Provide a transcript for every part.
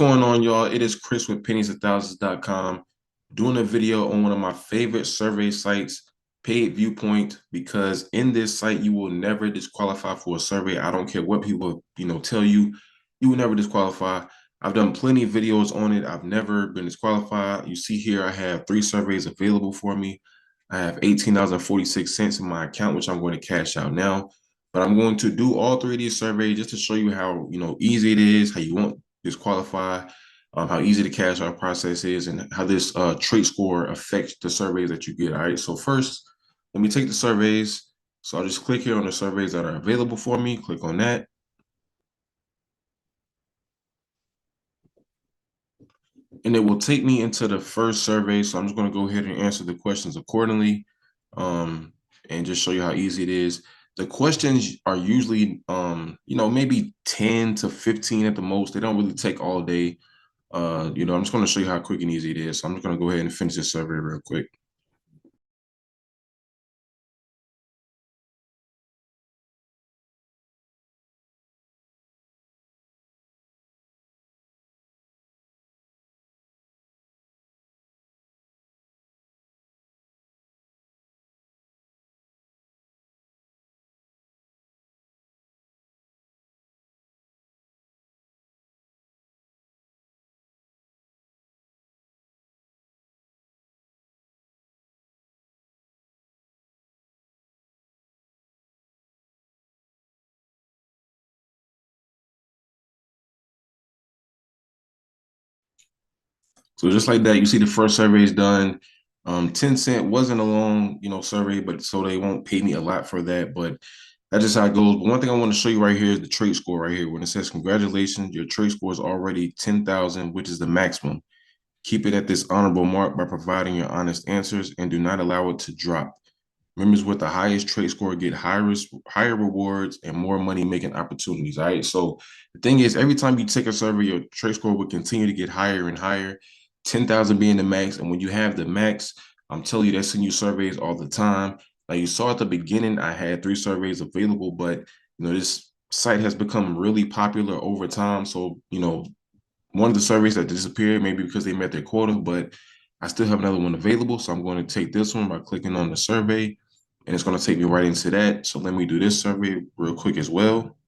going on, y'all? It is Chris with penniesandthousands.com doing a video on one of my favorite survey sites, Paid Viewpoint, because in this site, you will never disqualify for a survey. I don't care what people, tell you, you will never disqualify. I've done plenty of videos on it. I've never been disqualified. You see here, I have 3 surveys available for me. I have $18.46 in my account, which I'm going to cash out now. But I'm going to do all 3 of these surveys just to show you how, easy it is, how you won't disqualify, how easy the cash out process is, and how this trait score affects the surveys that you get. All right. So first, let me take the surveys. So I'll just click here on the surveys that are available for me. Click on that. And it will take me into the first survey. So I'm just going to go ahead and answer the questions accordingly, and just show you how easy it is. The questions are usually, maybe 10 to 15 at the most. They don't really take all day. I'm just going to show you how quick and easy it is. So I'm just going to go ahead and finish this survey real quick. So just like that, you see the first survey is done. 10 cent wasn't a long, survey, but so they won't pay me a lot for that. But that's just how it goes. But one thing I want to show you right here is the trait score right here. When it says congratulations, your trait score is already 10,000, which is the maximum. Keep it at this honorable mark by providing your honest answers and do not allow it to drop. Members with the highest trait score get higher rewards and more money making opportunities. All right. So the thing is, every time you take a survey, your trait score will continue to get higher and higher. 10,000 being the max. And when you have the max, I'm telling you, that's in your surveys all the time. Like you saw at the beginning, I had 3 surveys available, but this site has become really popular over time. So, one of the surveys that disappeared, maybe because they met their quota, but I still have another one available. So I'm going to take this one by clicking on the survey, and it's going to take me right into that. So let me do this survey real quick as well.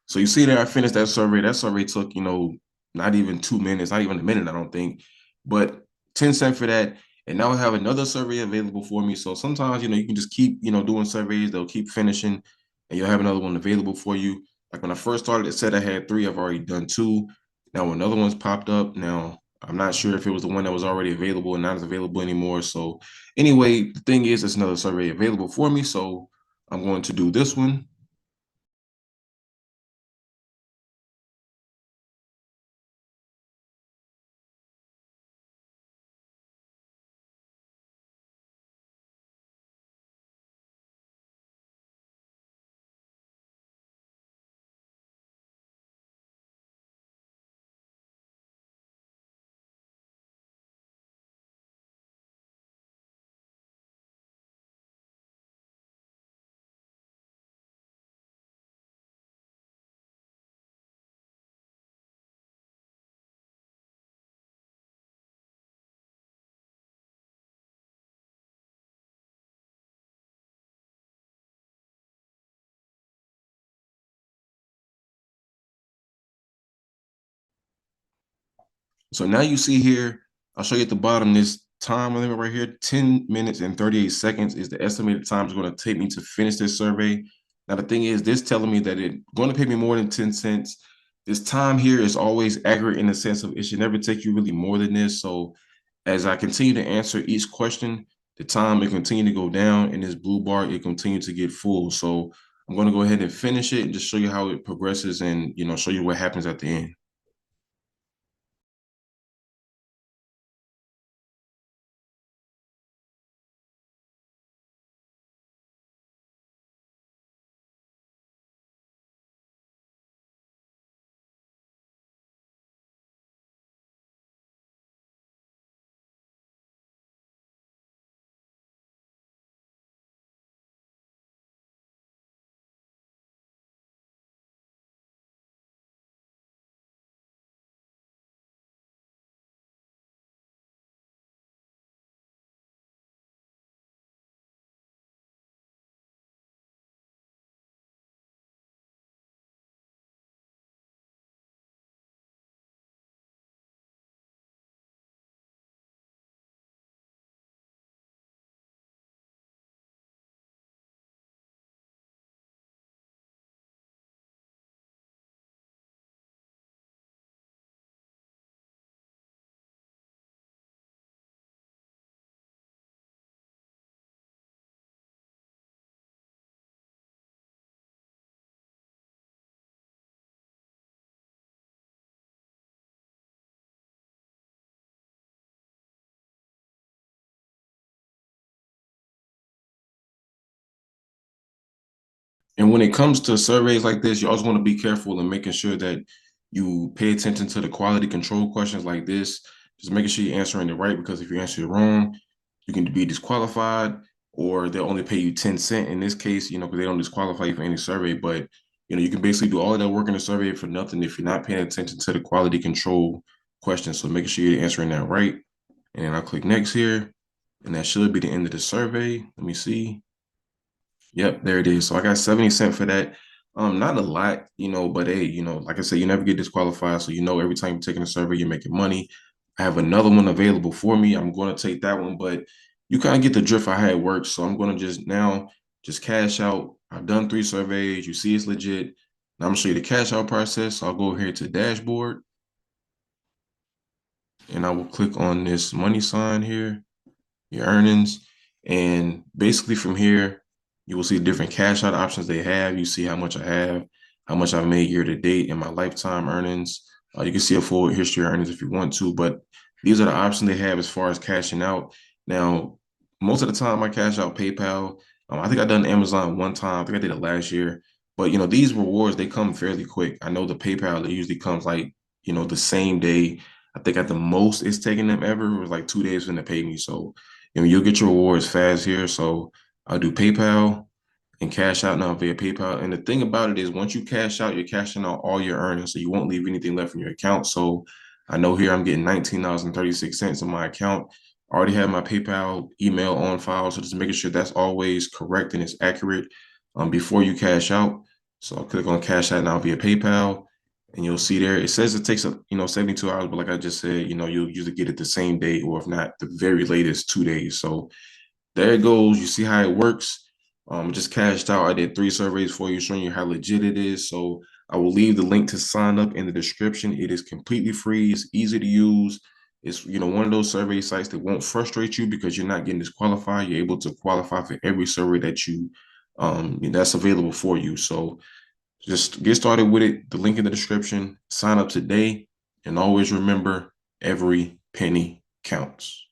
So you see there, I finished that survey. That survey took, not even 2 minutes, not even a minute, I don't think, but 10 cents for that. And now I have another survey available for me. So sometimes, you can just keep, doing surveys. They'll keep finishing and you'll have another one available for you. Like when I first started, it said I had 3. I've already done 2. Now another one's popped up. Now I'm not sure if it was the one that was already available and not as available anymore. So anyway, the thing is, it's another survey available for me. So I'm going to do this one. So now you see here, I'll show you at the bottom, this time limit right here, 10 minutes and 38 seconds is the estimated time it's going to take me to finish this survey. Now the thing is, this telling me that it's going to pay me more than 10 cents. This time here is always accurate in the sense of it should never take you really more than this. So as I continue to answer each question, the time will continue to go down, and this blue bar it continue to get full. So I'm going to go ahead and finish it and just show you how it progresses, and show you what happens at the end. And when it comes to surveys like this, you always want to be careful in making sure that you pay attention to the quality control questions like this. Just making sure you're answering it right, because if you answer it wrong, you can be disqualified, or they'll only pay you 10 cents in this case, because they don't disqualify you for any survey. But you can basically do all of that work in the survey for nothing if you're not paying attention to the quality control questions. So making sure you're answering that right. And then I'll click next here. And that should be the end of the survey. Let me see. Yep, there it is. So I got 70 cents for that. Not a lot, but hey, like I said, you never get disqualified. So every time you're taking a survey, you're making money. I have another one available for me. I'm going to take that one, but you kind of get the drift of how it works. So I'm going to just cash out. I've done 3 surveys. You see it's legit. Now I'm gonna show you the cash out process. So I'll go here to dashboard, and I will click on this money sign here, your earnings. And basically from here, you will see different cash out options they have. You see how much I have, how much I've made year to date in my lifetime earnings. You can see a full history of earnings if you want to, but these are the options they have as far as cashing out. Now, most of the time I cash out PayPal. I think I done Amazon one time. I think I did it last year. But these rewards, they come fairly quick. I know the PayPal, it usually comes like, the same day. I think at the most it's taking them ever. It was like 2 days for them to pay me. So you'll get your rewards fast here. So I'll do PayPal and cash out now via PayPal. And the thing about it is, once you cash out, you're cashing out all your earnings. So you won't leave anything left in your account. So I know here I'm getting $19.36 in my account. I already have my PayPal email on file. So just making sure that's always correct and it's accurate before you cash out. So I'll click on cash out now via PayPal. And you'll see there, it says it takes 72 hours, but like I just said, you'll usually get it the same day, or if not, the very latest 2 days. So there it goes. You see how it works. Just cashed out. I did 3 surveys for you, showing you how legit it is. So I will leave the link to sign up in the description. It is completely free. It's easy to use. It's one of those survey sites that won't frustrate you because you're not getting disqualified. You're able to qualify for every survey that's available for you. So just get started with it. The link in the description. Sign up today, and always remember, every penny counts.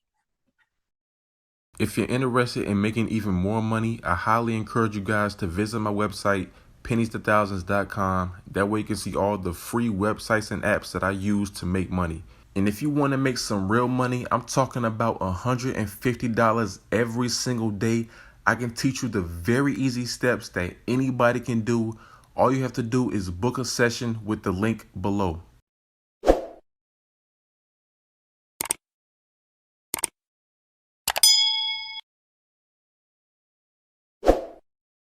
If you're interested in making even more money, I highly encourage you guys to visit my website, pennies2thousands.com. That way you can see all the free websites and apps that I use to make money. And if you want to make some real money, I'm talking about $150 every single day. I can teach you the very easy steps that anybody can do. All you have to do is book a session with the link below.